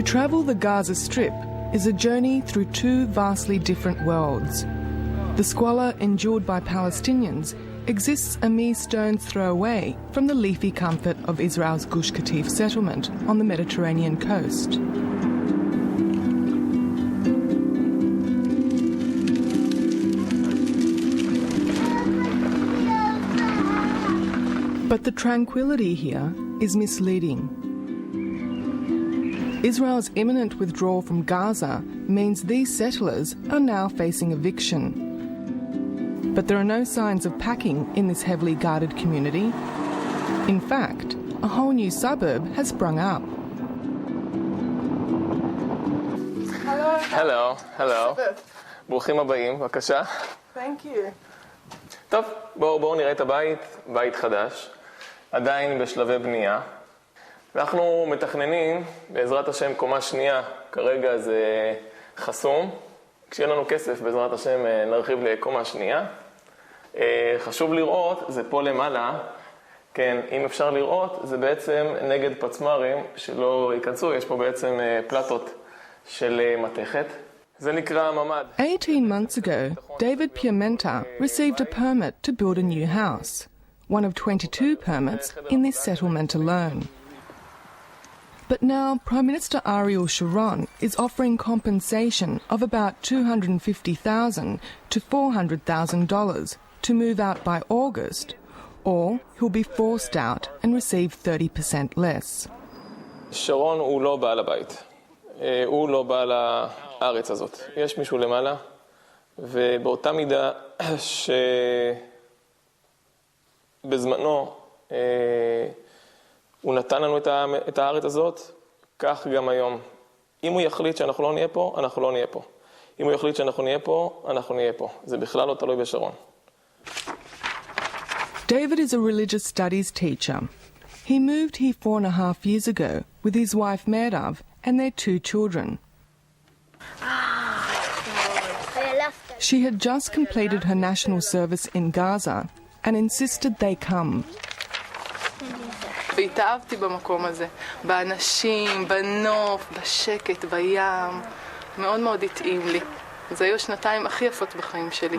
travel the Gaza Strip is a journey through two vastly different worlds. The squalor endured by Palestinians exists a mere stone's throw away from the leafy comfort of Israel's Gush Katif settlement on the Mediterranean coast. But the tranquility here is misleading. Israel's imminent withdrawal from Gaza means these settlers are now facing eviction. But there are no signs of packing in this heavily guarded community. In fact, a whole new suburb has sprung up. Hello. Hello. ברוכים הבאים, בבקשה. Thank you. טוב, בואו נראה את הבית, בית חדש, עדיין בשלבי בנייה. אנחנו מתכננים, בעזרת השם, קומה שנייה, כרגע זה חסום. כשיהיה לנו כסף, בעזרת השם, נרחיב לקומה שנייה. חשוב לראות, זה פה למעלה, כן, אם אפשר לראות, זה בעצם נגד פצמרים שלא ייכנסו, יש פה בעצם פלטות של מתכת. זה נקרא ממד. 18 months ago, David Piamenta received a permit to build a new house, one of 22 permits in this settlement alone. But now Prime Minister Ariel Sharon is offering compensation of about $250,000 to $400,000 to move out by August, or he'll be forced out and receive 30% less. שרון הוא לא בעל הבית. הוא לא בעל הארץ הזאת. יש מישהו למעלה, ובאותה מידה שבזמנו הוא נתן לנו את הארץ הזאת, כך גם היום. אם הוא יחליט שאנחנו לא נהיה פה, אנחנו לא נהיה פה. אם הוא יחליט שאנחנו נהיה פה, אנחנו נהיה פה. זה בכלל לא תלוי בשרון. David is a religious studies teacher. He moved here 4.5 years ago with his wife Meirav and their 2 children. She had just completed her national service in Gaza and insisted they come. והתאהבתי במקום הזה, באנשים, בנוף, בשקט, בים. מאוד מאוד התאים לי. זה היו שנתיים הכי יפות בחיים שלי.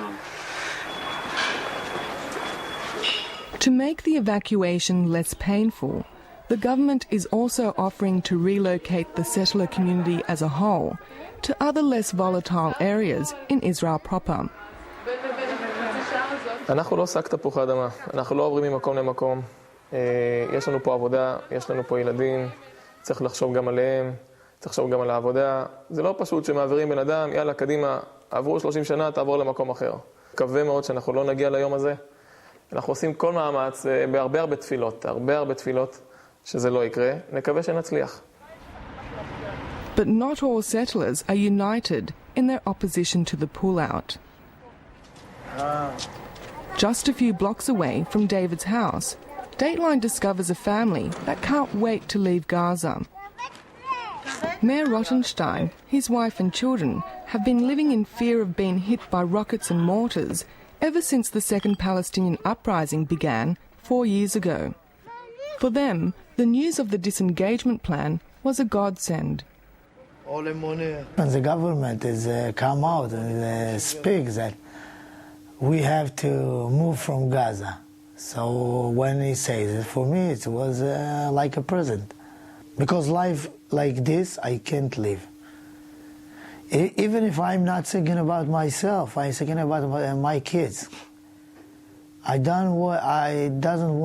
To make the evacuation less painful, the government is also offering to relocate the settler community as a whole to other less volatile areas in Israel proper. אנחנו לא שק תפוחי אדמה, אנחנו לא עוברים ממקום למקום. יש לנו פה עבודה, יש לנו פה ילדים, צריך לחשוב גם עליהם, צריך לחשוב גם על העבודה. זה לא פשוט שמעבירים בן אדם, יאללה, קדימה, עברו 30 שנה, תעבור למקום אחר. מקווה מאוד שאנחנו לא נגיע ליום הזה. אנחנו עושים כל מאמץ, בהרבה תפילות, הרבה תפילות, שזה לא יקרה. נקווה שנצליח. But not all settlers are united in their opposition to the pullout. Just a few blocks away from David's house, Dateline discovers a family that can't wait to leave Gaza. Meir Rottenstein, his wife and children, have been living in fear of being hit by rockets and mortars ever since the second Palestinian uprising began 4 years ago. For them, the news of the disengagement plan was a godsend. When the government is come out and speaks that we have to move from Gaza. So when he says it, for me it was like a present. Because life like this, I can't live. Even if I'm not thinking about myself, I'm thinking about my kids. I doesn't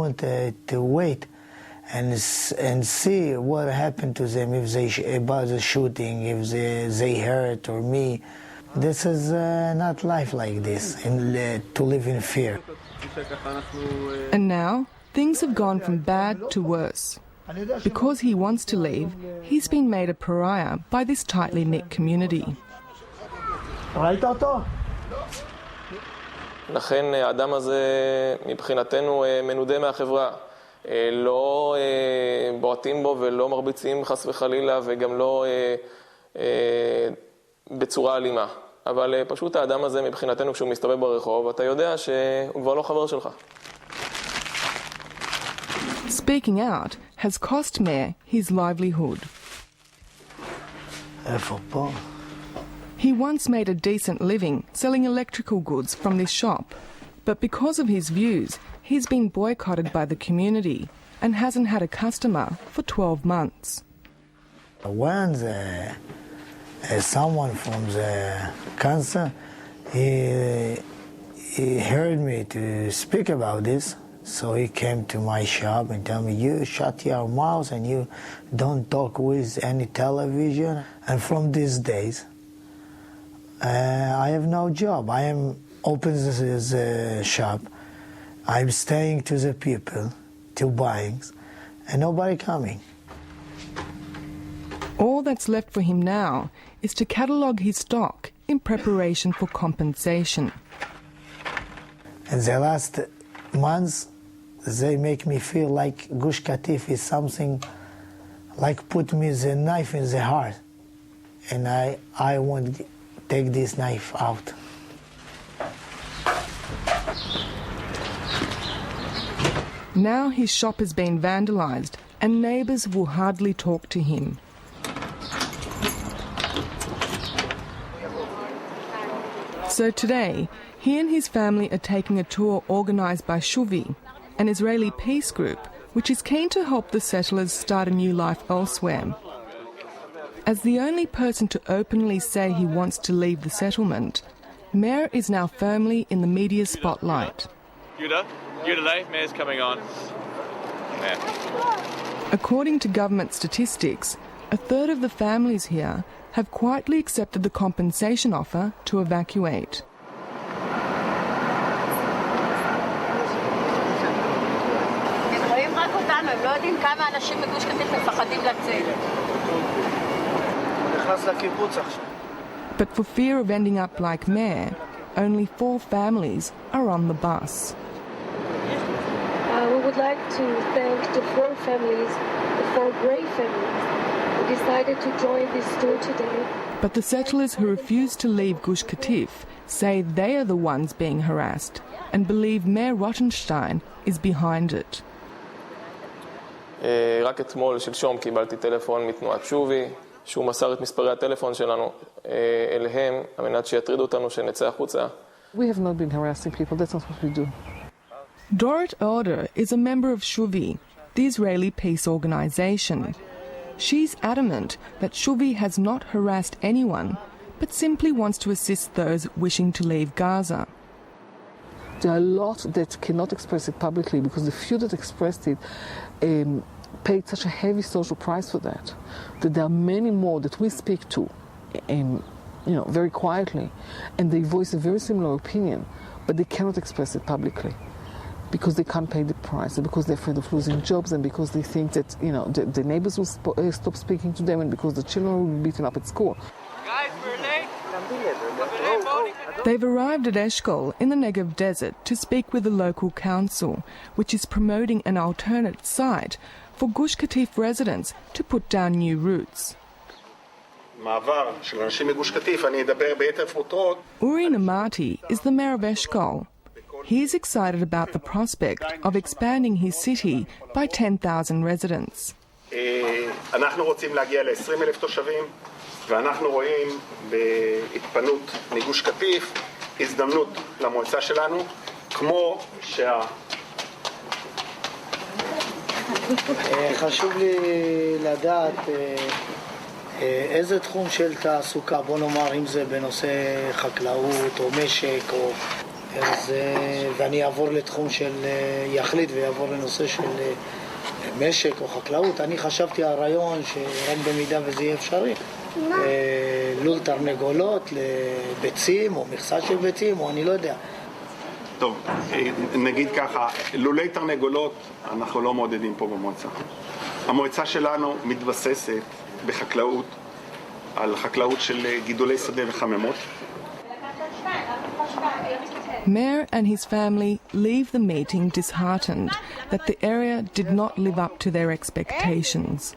want to wait and see what happened to them if about the shooting, if they hurt or me. This is not life like this, to live in fear. And now, things have gone from bad to worse. Because he wants to leave, he's been made a pariah by this tightly knit community. לכן האדם הזה מבחינתנו מנודה מהחברה. לא בועטים בו ולא מרביצים חס וחלילה וגם לא בצורה אלימה. אבל פשוט האדם הזה מבחינתנו כשהוא מסתובב ברחוב, אתה יודע שהוא כבר לא חבר שלך. Speaking out has cost Meir his livelihood. He once made a decent living selling electrical goods from this shop, but because of his views, he's been boycotted by the community and hasn't had a customer for 12 months. When someone from the council, he heard me to speak about this, so he came to my shop and told me, you shut your mouth and you don't talk with any television. And from these days, I have no job. I am open the shop. I'm staying to the people, to buying, and nobody coming. All that's left for him now is to catalogue his stock in preparation for compensation. In the last months, they make me feel like Gush Katif is something like put me the knife in the heart. And I want to take this knife out. Now his shop has been vandalised and neighbours will hardly talk to him. So today, he and his family are taking a tour organised by Shuvi, an Israeli peace group which is keen to help the settlers start a new life elsewhere. As the only person to openly say he wants to leave the settlement, Meir is now firmly in the media spotlight. Meir's coming on. According to government statistics, a third of the families here have quietly accepted the compensation offer to evacuate. But for fear of ending up like Meir, only 4 families are on the bus. We would like to thank the 4 families, the 4 brave families, who decided to join this tour today. But the settlers who refuse to leave Gush Katif say they are the ones being harassed and believe Meir Rottenstein is behind it. רק אתמול, שלשום, קיבלתי טלפון מתנועת שובי, שהוא מסר את מספרי הטלפון שלנו אליהם, על מנת שיטרידו אותנו שנצא החוצה. We have not been harassing people, that's not what we do. Dorit Elder is a member of Shuvi, the Israeli peace organisation. She's adamant that Shuvi has not harassed anyone, but simply wants to assist those wishing to leave Gaza. There are a lot that cannot express it publicly because the few that expressed it paid such a heavy social price for that. That there are many more that we speak to, very quietly, and they voice a very similar opinion, but they cannot express it publicly because they can't pay the price, and because they're afraid of losing jobs, and because they think that the neighbours will stop speaking to them, and because the children will be beaten up at school. Guys, we're late. They've arrived at Eshkol in the Negev desert to speak with the local council, which is promoting an alternate site for Gush Katif residents to put down new roots. Uri Namati is the mayor of Eshkol. He's excited about the prospect of expanding his city by 10,000 residents. אנחנו רוצים להגיע ל-20,000 תושבים, ואנחנו רואים בהתפנות מגוש קטיף הזדמנות למועצה שלנו, כמו חשוב לי לדעת איזה תחום של תעסוקה, בוא נאמר אם זה בנושא חקלאות או משק או ואני אעבור לתחום של יחליט ויעבור לנושא של משק או חקלאות. אני חשבתי על רעיון שרק במידה וזה יהיה אפשרי, לול תרנגולות לביצים או מכסה של ביצים או אני לא יודע. טוב, נגיד ככה, לולי תרנגולות אנחנו לא מעודדים פה במועצה. המועצה שלנו מתבססת בחקלאות, על חקלאות של גידולי שדה וחממות. Meir and his family leave the meeting disheartened that the area did not live up to their expectations.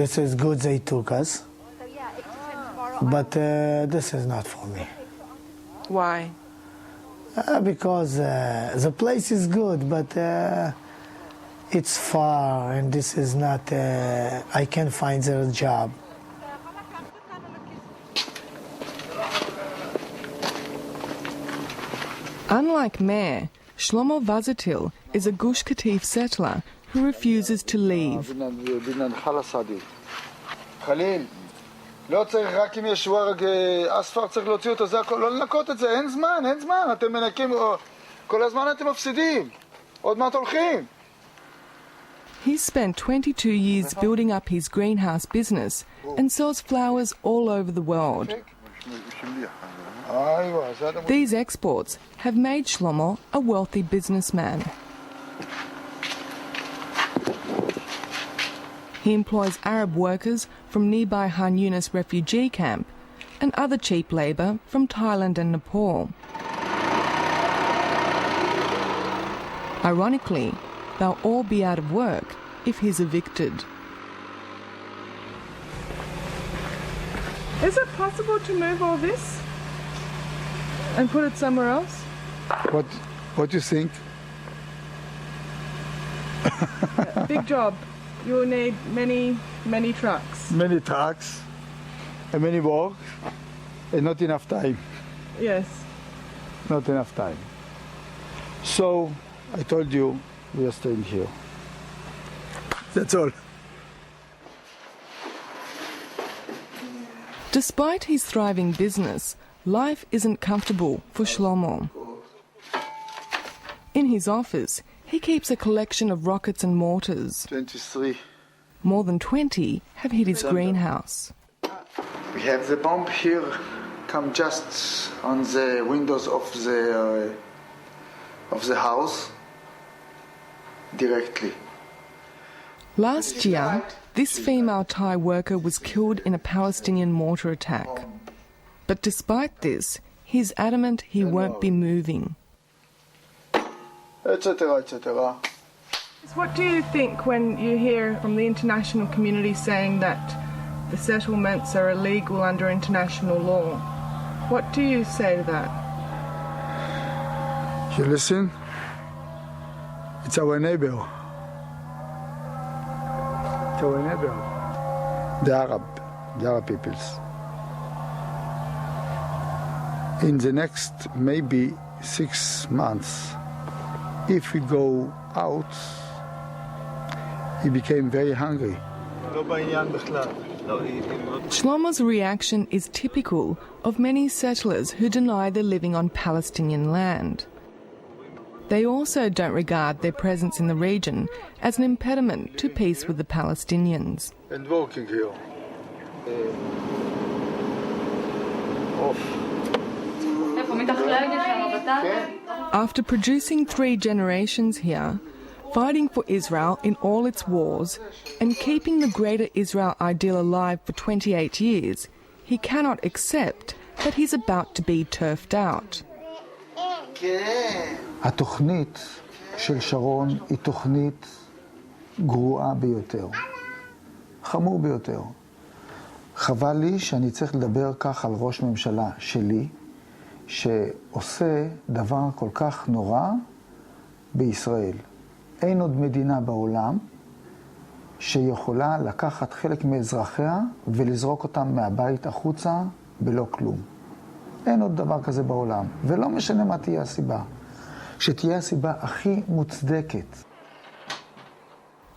This is good they took us, but this is not for me. Why? Because the place is good, but it's far and this is not, I can't find a job. Unlike Meir, Shlomo Vazatil is a Gush Katif settler who refuses to leave. חליל, לא צריך רק אם יש ורג אספר, צריך להוציא אותו, זה הכל, לא לנקות את זה, אין זמן, אתם מנקים, כל הזמן אתם מפסידים, עוד מעט הולכים. He's spent 22 years building up his greenhouse business and sells flowers all over the world. These exports have made Shlomo a wealthy businessman. He employs Arab workers from nearby Han Yunis refugee camp and other cheap labour from Thailand and Nepal. Ironically, they'll all be out of work if he's evicted. Is it possible to move all this and put it somewhere else? What do you think? Yeah, big job. You'll need many trucks. Many trucks, and many work, and not enough time. Yes. Not enough time. So, I told you, we are staying here. That's all. Despite his thriving business, life isn't comfortable for Shlomo. In his office, he keeps a collection of rockets and mortars. 23. More than 20 have hit his greenhouse. We have the bomb here, come just on the windows of the house, directly. Last year, this female Thai worker was killed in a Palestinian mortar attack. But despite this, he's adamant he won't be moving. Etc., etc. What do you think when you hear from the international community saying that the settlements are illegal under international law? What do you say to that? You listen? It's our neighbour. It's our neighbour. The Arab peoples. In the next maybe 6 months, if we go out, he became very hungry. Shlomo's reaction is typical of many settlers who deny they're living on Palestinian land. They also don't regard their presence in the region as an impediment to peace with the Palestinians. And working here. After producing 3 generations here, fighting for Israel in all its wars, and keeping the Greater Israel ideal alive for 28 years, he cannot accept that he's about to be turfed out. התוכנית של שרון היא תוכנית גרועה ביותר, חמור ביותר. חבל לי שאני צריך לדבר כך על ראש ממשלה שלי, שעושה דבר כל כך נורא בישראל. אין עוד מדינה בעולם שיכולה לקחת חלק מאזרחיה ולזרוק אותם מהבית החוצה בלא כלום. אין עוד דבר כזה בעולם, ולא משנה מה תהיה הסיבה. שתהיה הסיבה הכי מוצדקת.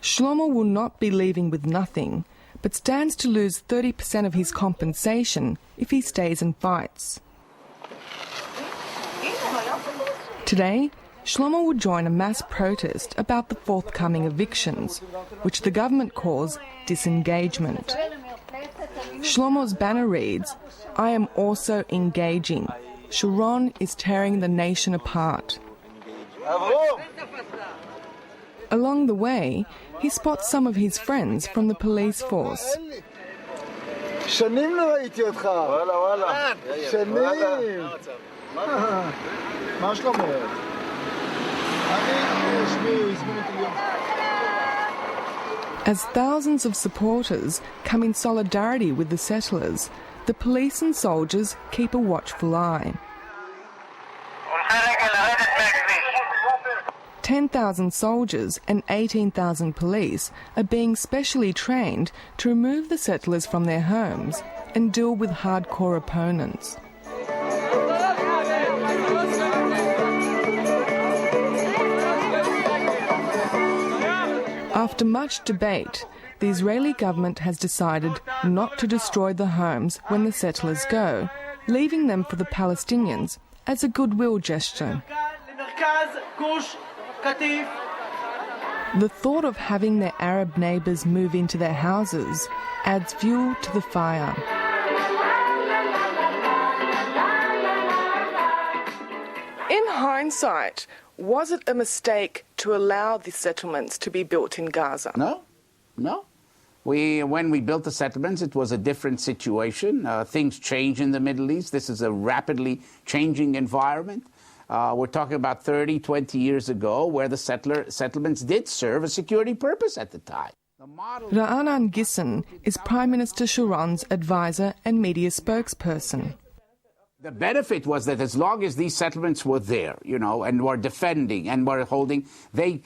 Shlomo will not be leaving with nothing, but stands to lose 30% of his compensation if he stays and fights. Today, Shlomo will join a mass protest about the forthcoming evictions, which the government calls disengagement. Shlomo's banner reads, "I am also engaging. Sharon is tearing the nation apart." Along the way, he spots some of his friends from the police force. שנים לא ראיתי אותך. וואלה. שנים. מה שלומך? As thousands of supporters come in solidarity with the settlers, the police and soldiers keep a watchful eye. 10,000 soldiers and 18,000 police are being specially trained to remove the settlers from their homes and deal with hardcore opponents. After much debate, the Israeli government has decided not to destroy the homes when the settlers go, leaving them for the Palestinians as a goodwill gesture. The thought of having their Arab neighbours move into their houses adds fuel to the fire. In hindsight, was it a mistake to allow the settlements to be built in Gaza? No. When we built the settlements, it was a different situation. Things change in the Middle East. This is a rapidly changing environment. We're talking about 30, 20 years ago, where the settlements did serve a security purpose at the time. Ra'anan Gisson is Prime Minister Sharon's advisor and media spokesperson. The benefit was that as long as these settlements were there, and were defending and were holding, they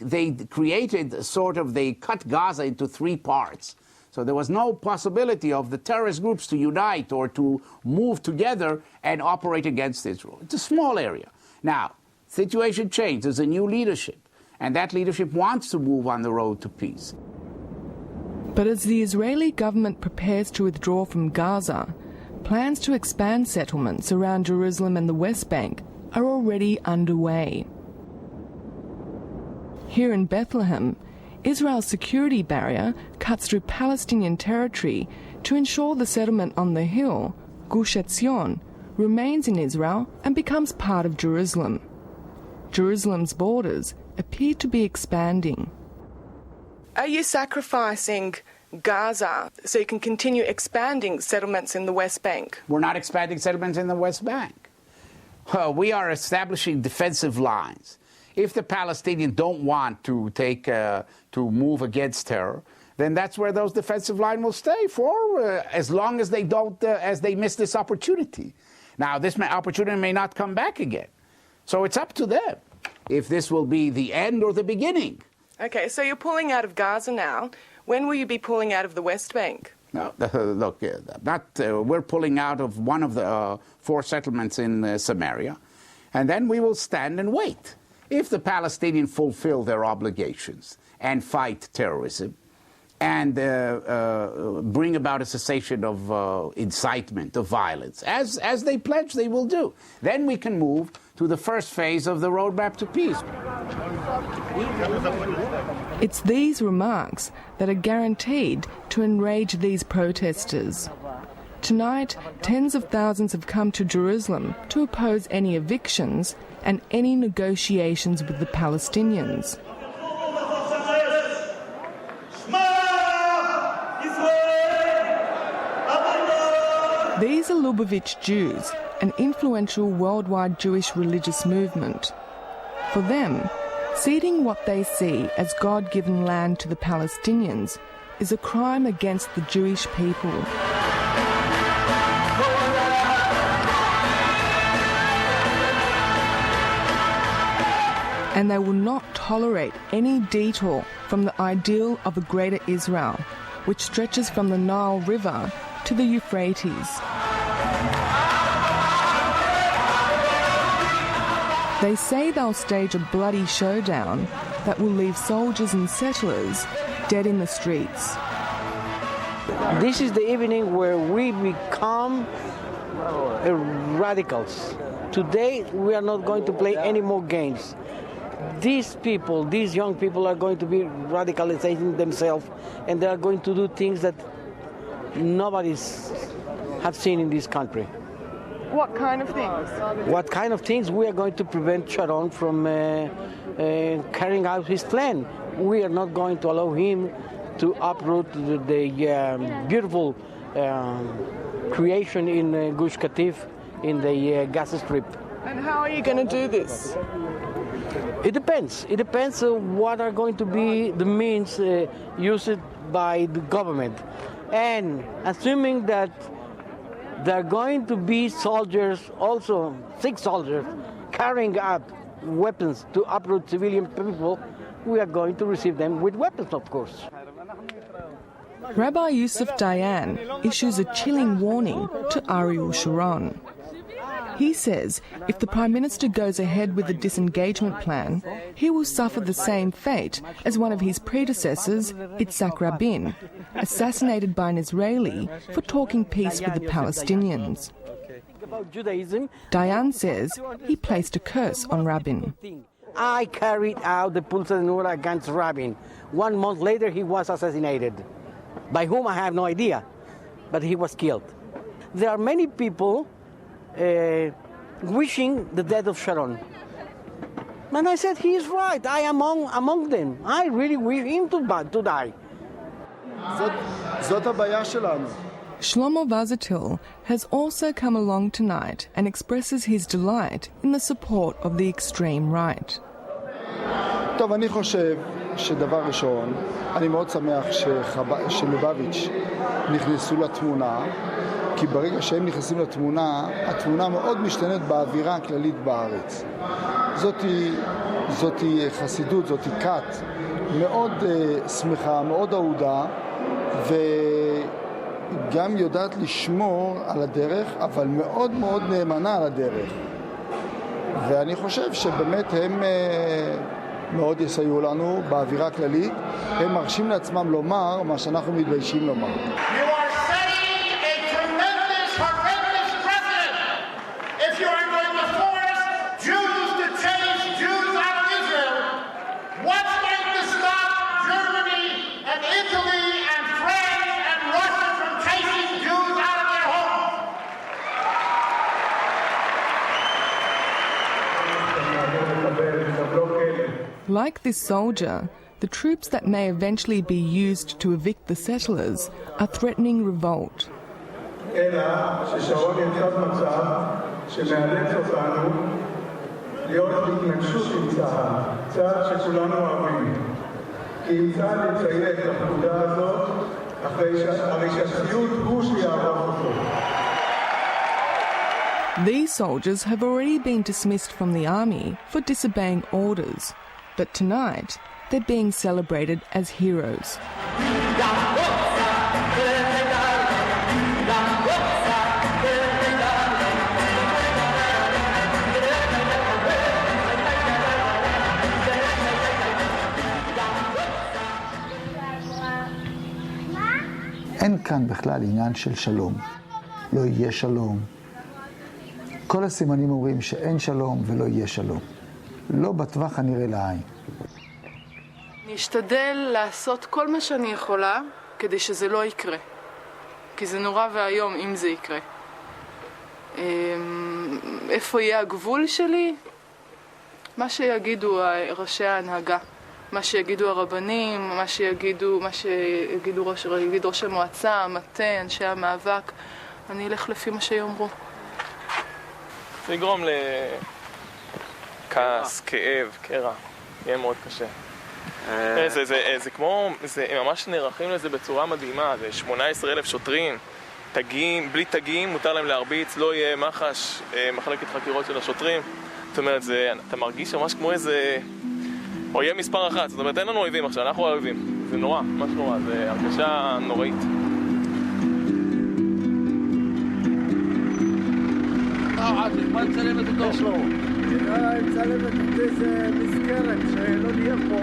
created they cut Gaza into three parts. So there was no possibility of the terrorist groups to unite or to move together and operate against Israel. It's a small area. Now, situation changed. There's a new leadership, and that leadership wants to move on the road to peace. But as the Israeli government prepares to withdraw from Gaza, plans to expand settlements around Jerusalem and the West Bank are already underway. Here in Bethlehem, Israel's security barrier cuts through Palestinian territory to ensure the settlement on the hill, Gush Katif, remains in Israel and becomes part of Jerusalem. Jerusalem's borders appear to be expanding. Are you sacrificing Gaza so you can continue expanding settlements in the West Bank? We're not expanding settlements in the West Bank. We are establishing defensive lines. If the Palestinians don't want to to move against terror, then that's where those defensive lines will stay for as long as they don't as they miss this opportunity. Now, this opportunity may not come back again, so it's up to them if this will be the end or the beginning. Okay, so you're pulling out of Gaza now. When will you be pulling out of the West Bank? No, look, we're pulling out of one of the 4 settlements in Samaria, and then we will stand and wait. If the Palestinians fulfill their obligations and fight terrorism and bring about a cessation of incitement, of violence, as they pledge they will do, then we can move to the first phase of the roadmap to peace. It's these remarks that are guaranteed to enrage these protesters. Tonight, tens of thousands have come to Jerusalem to oppose any evictions and any negotiations with the Palestinians. These are Lubavitch Jews, an influential worldwide Jewish religious movement. For them, ceding what they see as God-given land to the Palestinians is a crime against the Jewish people. And they will not tolerate any detour from the ideal of a greater Israel, which stretches from the Nile River to the Euphrates. They say they'll stage a bloody showdown that will leave soldiers and settlers dead in the streets. This is the evening where we become radicals. Today we are not going to play any more games. These people, these young people are going to be radicalizing themselves, and they are going to do things that nobody's have seen in this country. What kind of things? What kind of things? We are going to prevent Sharon from carrying out his plan. We are not going to allow him to uproot the beautiful creation in Gush Katif, in the Gaza Strip. And how are you going to do this? It depends. It depends on what are going to be the means used by the government. And assuming that there are going to be soldiers, also 6 soldiers, carrying up weapons to uproot civilian people, we are going to receive them with weapons, of course. Rabbi Yasef Dayan issues a chilling warning to Ariel Sharon. He says if the Prime Minister goes ahead with the disengagement plan, he will suffer the same fate as one of his predecessors, Yitzhak Rabin, assassinated by an Israeli for talking peace with the Palestinians. Dayan says he placed a curse on Rabin. I carried out the Pulsa Nura against Rabin. 1 month later, he was assassinated. By whom, I have no idea, but he was killed. There are many people wishing the death of Sharon. And I said, he is right. I am among them. I really wish him to die. זאת הבעיה שלנו. Shlomo Vazatil has also come along tonight and expresses his delight in the support of the extreme right. טוב, אני חושב שדבר ראשון, אני מאוד שמח שלובביץ' נכנסו לתמונה, כי ברגע שהם נכנסים לתמונה, התמונה מאוד משתנת באווירה הכללית בארץ. זאתי חסידות, זאתי כת, מאוד שמחה, מאוד אהודה, וגם יודעת לשמור על הדרך, אבל מאוד מאוד נאמנה על הדרך. ואני חושב שבאמת הם מאוד יסייעו לנו באווירה הכללית. הם מרשים לעצמם לומר מה שאנחנו מתביישים לומר. Like this soldier, the troops that may eventually be used to evict the settlers are threatening revolt. These soldiers have already been dismissed from the army for disobeying orders. But tonight, they're being celebrated as heroes. אין כאן בכלל עניין של שלום. לא יהיה שלום. כל הסימנים אומרים שאין שלום ולא יהיה שלום. לא בטווח הנראה לעין. אני אשתדל לעשות כל מה שאני יכולה כדי שזה לא יקרה. כי זה נורא והיום אם זה יקרה. איפה יהיה הגבול שלי? מה שיגידו ראשי ההנהגה. מה שיגידו הרבנים, מה שיגידו ראש המועצה, המטה, אנשי המאבק. אני אלך לפי מה שיאמרו. זה יגרום כעס, כאב, קרע, יהיה מאוד קשה. זה כמו, הם ממש נערכים לזה בצורה מדהימה, זה 18,000 שוטרים, תגים, בלי תגים, מותר להם להרביץ, לא יהיה מח"ש, מחלקת חקירות של השוטרים. זאת אומרת, אתה מרגיש ממש כמו איזה אויב מספר אחת, זאת אומרת, אין לנו אויבים עכשיו, אנחנו אויבים. זה נורא, ממש נורא, זה הרגשה נוראית. בוא נצלם את אותו. מצלמת את איזה מסגרת, שלא נהיה פה,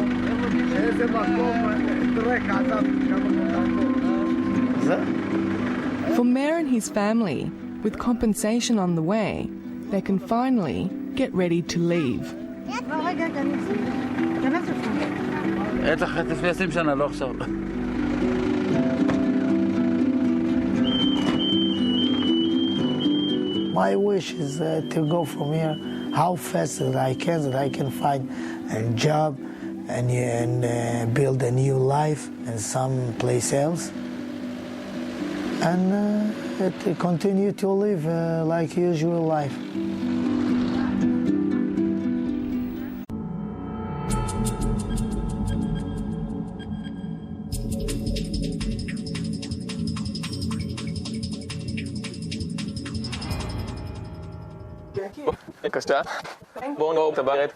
שאיזה מקום דרק עזב כמה. For Meir and his family, with compensation on the way, they can finally get ready to leave. לפני 20 שנה, לא עכשיו. My wish is to go from here how fast as I can, so that I can find a job and build a new life in some place else, and continue to live like usual life. קשתה, בואו נראה את הבית,